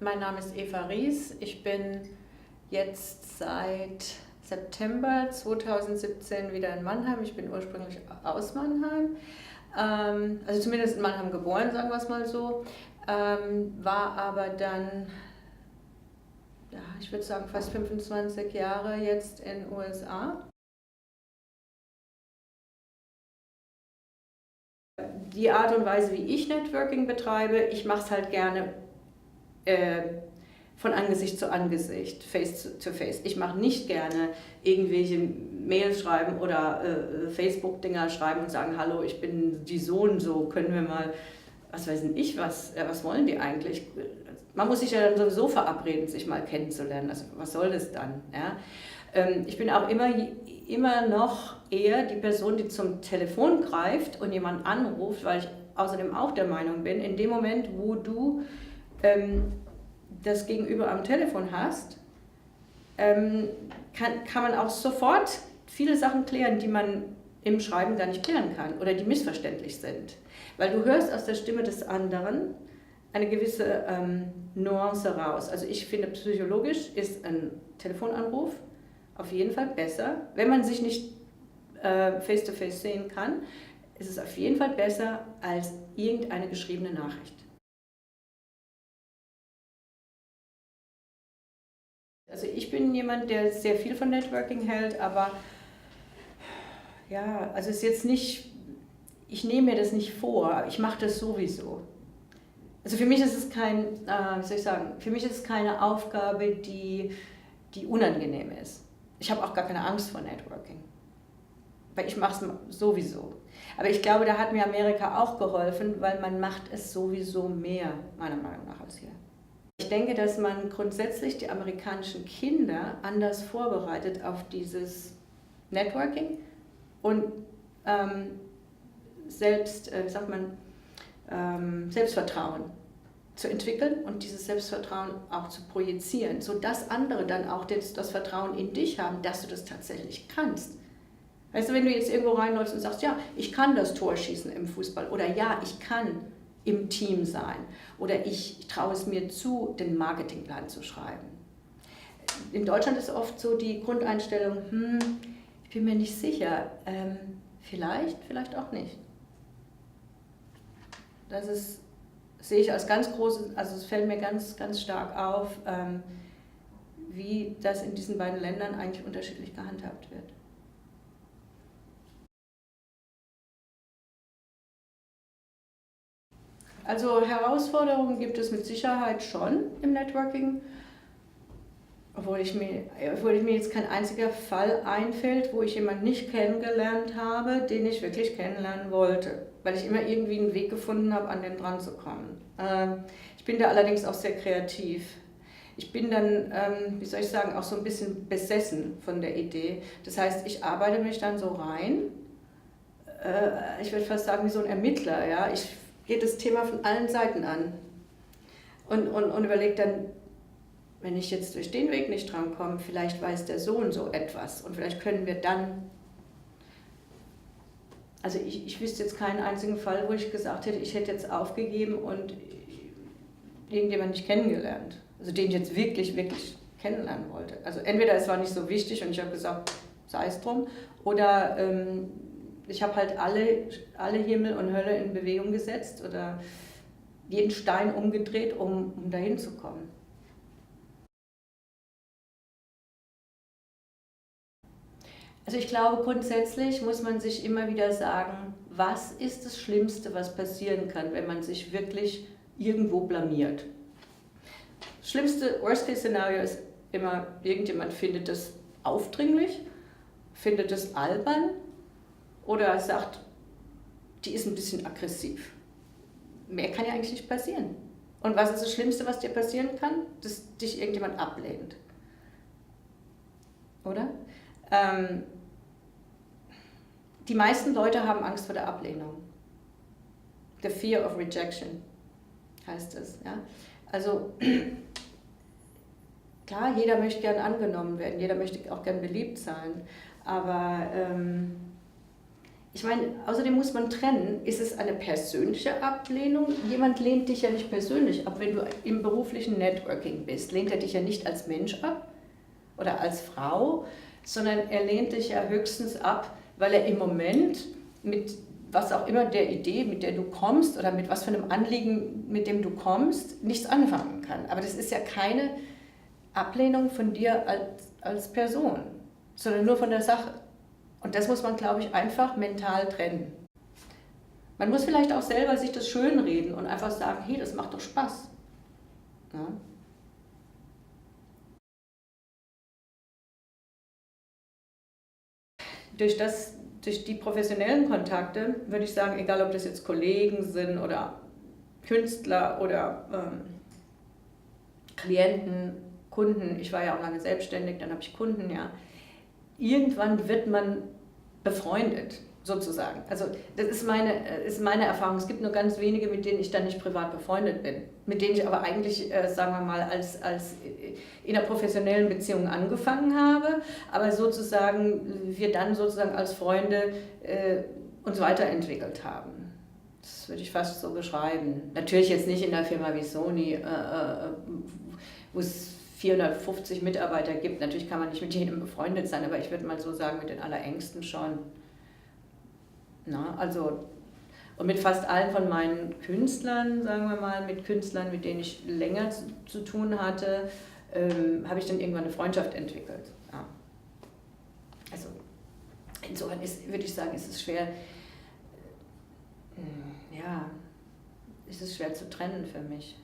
Mein Name ist Eva Ries. Ich bin jetzt seit September 2017 wieder in Mannheim. Ich bin ursprünglich aus Mannheim, also zumindest in Mannheim geboren, sagen wir es mal so. War aber dann, ja, ich würde sagen, fast 25 Jahre jetzt in den USA. Die Art und Weise, wie ich Networking betreibe, ich mache es halt gerne von Angesicht zu Angesicht, face to face. Ich mache nicht gerne irgendwelche Mails schreiben oder Facebook-Dinger schreiben und sagen, hallo, ich bin die so und so, können wir mal, was weiß ich was, was wollen die eigentlich? Man muss sich ja dann sowieso verabreden, sich mal kennenzulernen, also was soll das dann? Ja? Ich bin auch immer noch eher die Person, die zum Telefon greift und jemanden anruft, weil ich außerdem auch der Meinung bin, in dem Moment, wo du das Gegenüber am Telefon hast, kann man auch sofort viele Sachen klären, die man im Schreiben gar nicht klären kann oder die missverständlich sind. Weil du hörst aus der Stimme des anderen eine gewisse Nuance raus. Also ich finde, psychologisch ist ein Telefonanruf auf jeden Fall besser. Wenn man sich nicht face-to-face sehen kann, ist es auf jeden Fall besser als irgendeine geschriebene Nachricht. Also ich bin jemand, der sehr viel von Networking hält, aber ja, also es ist jetzt nicht, ich nehme mir das nicht vor, ich mache das sowieso. Also für mich ist es wie soll ich sagen, für mich ist es keine Aufgabe, die unangenehm ist. Ich habe auch gar keine Angst vor Networking, weil ich mache es sowieso. Aber ich glaube, da hat mir Amerika auch geholfen, weil man macht es sowieso mehr, meiner Meinung nach, als hier. Ich denke, dass man grundsätzlich die amerikanischen Kinder anders vorbereitet auf dieses Networking und Selbstvertrauen zu entwickeln und dieses Selbstvertrauen auch zu projizieren, sodass andere dann auch das Vertrauen in dich haben, dass du das tatsächlich kannst. Weißt du, wenn du jetzt irgendwo reinläufst und sagst, ja, ich kann das Tor schießen im Fußball oder ja, ich kann im Team sein oder ich traue es mir zu, den Marketingplan zu schreiben. In Deutschland ist oft so die Grundeinstellung, ich bin mir nicht sicher, vielleicht auch nicht. Sehe ich als ganz großes, also es fällt mir ganz, ganz stark auf, wie das in diesen beiden Ländern eigentlich unterschiedlich gehandhabt wird. Also Herausforderungen gibt es mit Sicherheit schon im Networking, obwohl mir jetzt kein einziger Fall einfällt, wo ich jemanden nicht kennengelernt habe, den ich wirklich kennenlernen wollte, weil ich immer irgendwie einen Weg gefunden habe, an den dran zu kommen. Ich bin da allerdings auch sehr kreativ. Ich bin dann, wie soll ich sagen, auch so ein bisschen besessen von der Idee. Das heißt, ich arbeite mich dann so rein, ich würde fast sagen wie so ein Ermittler, ja. Ich gehe das Thema von allen Seiten an und überlege dann, wenn ich jetzt durch den Weg nicht drankomme, vielleicht weiß der so und so etwas und vielleicht können wir dann, also ich wüsste jetzt keinen einzigen Fall, wo ich gesagt hätte, ich hätte jetzt aufgegeben und irgendjemanden nicht kennengelernt, also den ich jetzt wirklich, wirklich kennenlernen wollte. Also entweder es war nicht so wichtig und ich habe gesagt, sei es drum, oder ich habe halt alle Himmel und Hölle in Bewegung gesetzt oder jeden Stein umgedreht, um dahin zu kommen. Also ich glaube, grundsätzlich muss man sich immer wieder sagen, was ist das Schlimmste, was passieren kann, wenn man sich wirklich irgendwo blamiert. Das schlimmste Worst-Case-Szenario ist immer, irgendjemand findet das aufdringlich, findet es albern oder sagt, die ist ein bisschen aggressiv. Mehr kann ja eigentlich nicht passieren. Und was ist das Schlimmste, was dir passieren kann? Dass dich irgendjemand ablehnt. Oder? Die meisten Leute haben Angst vor der Ablehnung. The fear of rejection heißt es. Ja? Also klar, jeder möchte gern angenommen werden, jeder möchte auch gern beliebt sein, aber Ich meine, außerdem muss man trennen, ist es eine persönliche Ablehnung? Jemand lehnt dich ja nicht persönlich ab, wenn du im beruflichen Networking bist. Lehnt er dich ja nicht als Mensch ab oder als Frau, sondern er lehnt dich ja höchstens ab, weil er im Moment mit was auch immer der Idee, mit der du kommst oder mit was für einem Anliegen, mit dem du kommst, nichts anfangen kann. Aber das ist ja keine Ablehnung von dir als Person, sondern nur von der Sache. Und das muss man, glaube ich, einfach mental trennen. Man muss vielleicht auch selber sich das schönreden und einfach sagen, hey, das macht doch Spaß. Ja. Durch die professionellen Kontakte würde ich sagen, egal ob das jetzt Kollegen sind oder Künstler oder Klienten, Kunden, ich war ja auch lange selbstständig, dann habe ich Kunden, ja. Irgendwann wird man befreundet, sozusagen. Also das ist meine Erfahrung. Es gibt nur ganz wenige, mit denen ich dann nicht privat befreundet bin. Mit denen ich aber eigentlich, sagen wir mal, als in einer professionellen Beziehung angefangen habe, aber sozusagen wir dann sozusagen als Freunde uns weiterentwickelt haben. Das würde ich fast so beschreiben. Natürlich jetzt nicht in der Firma wie Sony, wo es 450 Mitarbeiter gibt. Natürlich kann man nicht mit jedem befreundet sein, aber ich würde mal so sagen, mit den Allerengsten schon. Na, also, und mit fast allen von meinen Künstlern, sagen wir mal, mit Künstlern, mit denen ich länger zu tun hatte, habe ich dann irgendwann eine Freundschaft entwickelt. Ja. Also, insofern würde ich sagen, ist es schwer, ja, ist es schwer zu trennen für mich.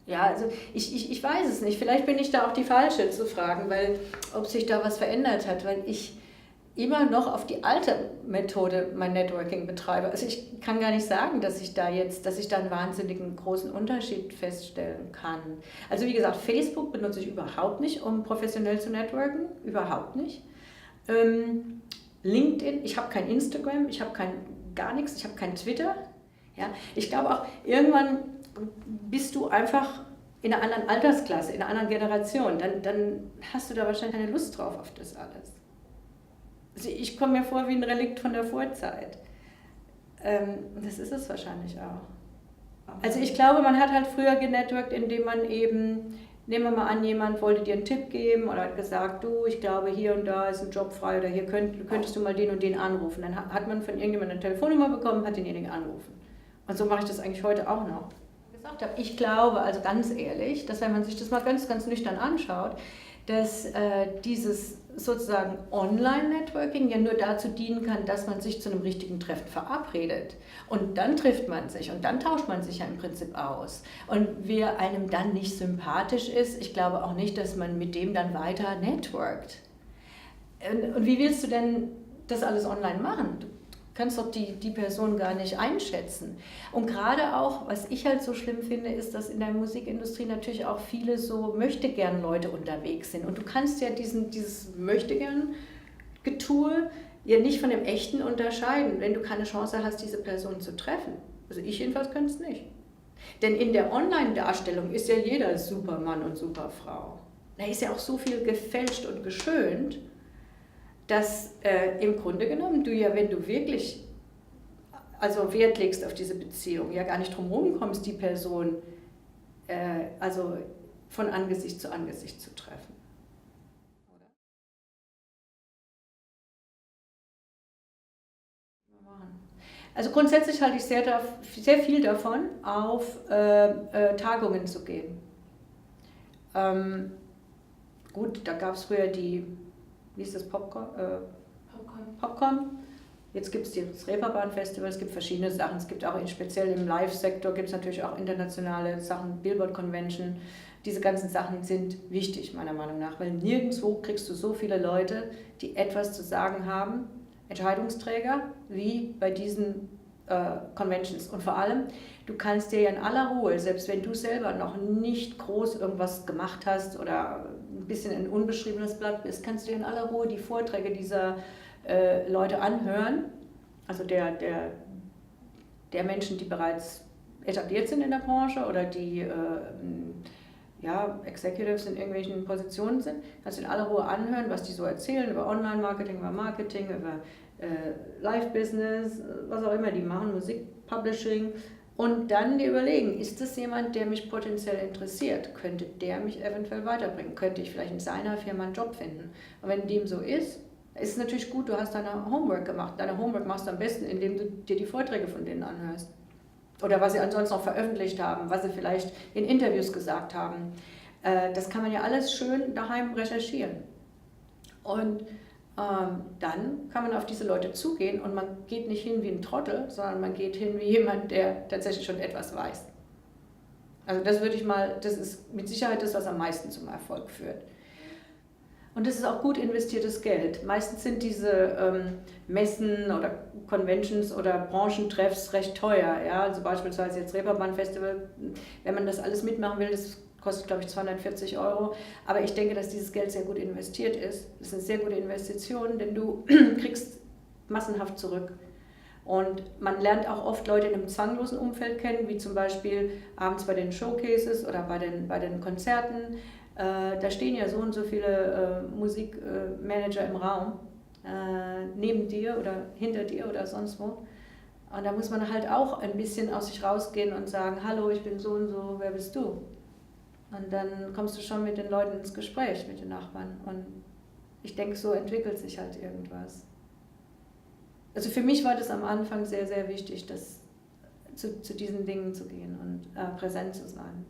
Ja, also ich weiß es nicht. Vielleicht bin ich da auch die Falsche zu fragen, weil ob sich da was verändert hat, weil ich immer noch auf die alte Methode mein Networking betreibe. Also ich kann gar nicht sagen, dass ich da einen wahnsinnigen großen Unterschied feststellen kann. Also wie gesagt, Facebook benutze ich überhaupt nicht, um professionell zu networken, überhaupt nicht. LinkedIn, ich habe kein Instagram, ich habe gar nichts, ich habe kein Twitter. Ja, ich glaube auch, irgendwann bist du einfach in einer anderen Altersklasse, in einer anderen Generation, dann hast du da wahrscheinlich keine Lust drauf auf das alles. Also ich komme mir vor wie ein Relikt von der Vorzeit. Das ist es wahrscheinlich auch. Also ich glaube, man hat halt früher genetworkt, indem man eben, nehmen wir mal an, jemand wollte dir einen Tipp geben oder hat gesagt, du, ich glaube, hier und da ist ein Job frei oder hier könntest du mal den und den anrufen. Dann hat man von irgendjemandem eine Telefonnummer bekommen, hat denjenigen angerufen. Und so mache ich das eigentlich heute auch noch. Ich glaube, also ganz ehrlich, dass wenn man sich das mal ganz, ganz nüchtern anschaut, dass dieses sozusagen Online-Networking ja nur dazu dienen kann, dass man sich zu einem richtigen Treffen verabredet. Und dann trifft man sich und dann tauscht man sich ja im Prinzip aus. Und wer einem dann nicht sympathisch ist, ich glaube auch nicht, dass man mit dem dann weiter networkt. Und wie willst du denn das alles online machen? Du kannst doch die Person gar nicht einschätzen. Und gerade auch, was ich halt so schlimm finde, ist, dass in der Musikindustrie natürlich auch viele so Möchtegern-Leute unterwegs sind. Und du kannst ja dieses Möchtegern-Getue ja nicht von dem Echten unterscheiden, wenn du keine Chance hast, diese Person zu treffen. Also ich jedenfalls könnte es nicht. Denn in der Online-Darstellung ist ja jeder Supermann und Superfrau. Da ist ja auch so viel gefälscht und geschönt, dass im Grunde genommen du ja, wenn du wirklich also Wert legst auf diese Beziehung, ja gar nicht drum herum kommst, die Person also von Angesicht zu Angesicht zu treffen. Also grundsätzlich halte ich sehr viel davon, auf Tagungen zu gehen. Gut, da gab es früher wie ist das, Popcorn. Jetzt gibt es das Reeperbahn-Festival, es gibt verschiedene Sachen, es gibt auch speziell im Live-Sektor gibt es natürlich auch internationale Sachen, Billboard-Convention. Diese ganzen Sachen sind wichtig, meiner Meinung nach, weil nirgendwo kriegst du so viele Leute, die etwas zu sagen haben, Entscheidungsträger, wie bei diesen Conventions. Und vor allem, du kannst dir ja in aller Ruhe, selbst wenn du selber noch nicht groß irgendwas gemacht hast oder ein bisschen ein unbeschriebenes Blatt bist, kannst du dir in aller Ruhe die Vorträge dieser Leute anhören, also der Menschen, die bereits etabliert sind in der Branche oder die ja, Executives in irgendwelchen Positionen sind, kannst du in aller Ruhe anhören, was die so erzählen über Online-Marketing, über Live-Business, was auch immer die machen, Musik-Publishing. Und dann dir überlegen, ist das jemand, der mich potenziell interessiert? Könnte der mich eventuell weiterbringen? Könnte ich vielleicht in seiner Firma einen Job finden? Und wenn dem so ist es natürlich gut, du hast deine Homework gemacht. Deine Homework machst du am besten, indem du dir die Vorträge von denen anhörst. Oder was sie ansonsten noch veröffentlicht haben, was sie vielleicht in Interviews gesagt haben. Das kann man ja alles schön daheim recherchieren. Und dann kann man auf diese Leute zugehen und man geht nicht hin wie ein Trottel, sondern man geht hin wie jemand, der tatsächlich schon etwas weiß. Also das ist mit Sicherheit das, was am meisten zum Erfolg führt. Und das ist auch gut investiertes Geld. Meistens sind diese Messen oder Conventions oder Branchentreffs recht teuer. Ja? Also beispielsweise jetzt Reeperbahn Festival, wenn man das alles mitmachen will, das kostet glaube ich 240 Euro. Aber ich denke, dass dieses Geld sehr gut investiert ist. Das ist eine sehr gute Investition, denn du kriegst massenhaft zurück. Und man lernt auch oft Leute in einem zwanglosen Umfeld kennen, wie zum Beispiel abends bei den Showcases oder bei den Konzerten. Da stehen ja so und so viele Musikmanager im Raum, neben dir oder hinter dir oder sonst wo. Und da muss man halt auch ein bisschen aus sich rausgehen und sagen, hallo, ich bin so und so, wer bist du? Und dann kommst du schon mit den Leuten ins Gespräch, mit den Nachbarn. Und ich denke, so entwickelt sich halt irgendwas. Also für mich war das am Anfang sehr, sehr wichtig, zu diesen Dingen zu gehen und präsent zu sein.